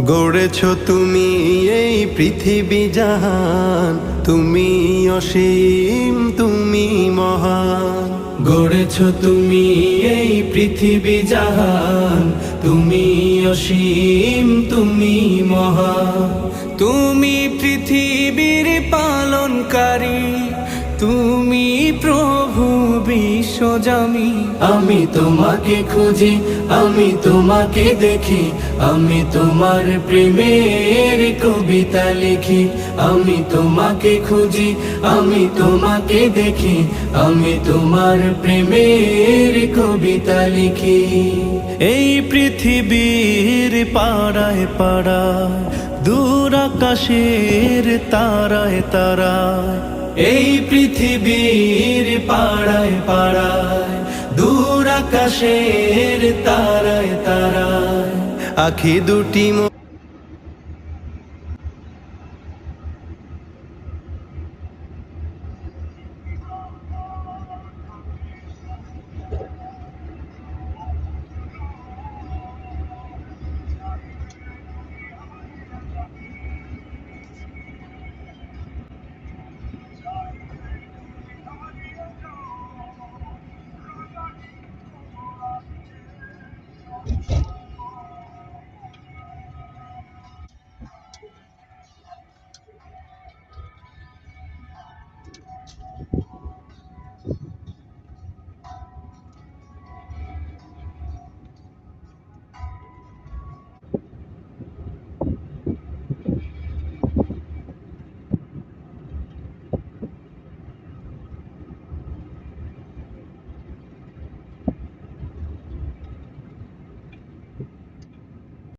গড়েছ তুমি এই পৃথিবী জাহান, তুমি অসীম তুমি মহান। গড়েছ তুমি এই পৃথিবী জাহান, তুমি অসীম তুমি মহান। তুমি পৃথিবীর পালনকারী, তুমি প্রভু বিশ্বজামি। আমি তোমাকে খুঁজি, আমি তোমাকে দেখি, আমি তোমার প্রেমের কবিতা লিখি। আমি তোমাকে খুঁজি, আমি তোমাকে দেখি, আমি তোমার প্রেমের কবিতা লিখি। এই পৃথিবীর পাড়ায় পাড়ায়, দূর আকাশের তারায় তারায়। এই পৃথিবীর পাড়ায় পাড়ায়, দূর আকাশের তারায় তারায়। আখি দুটি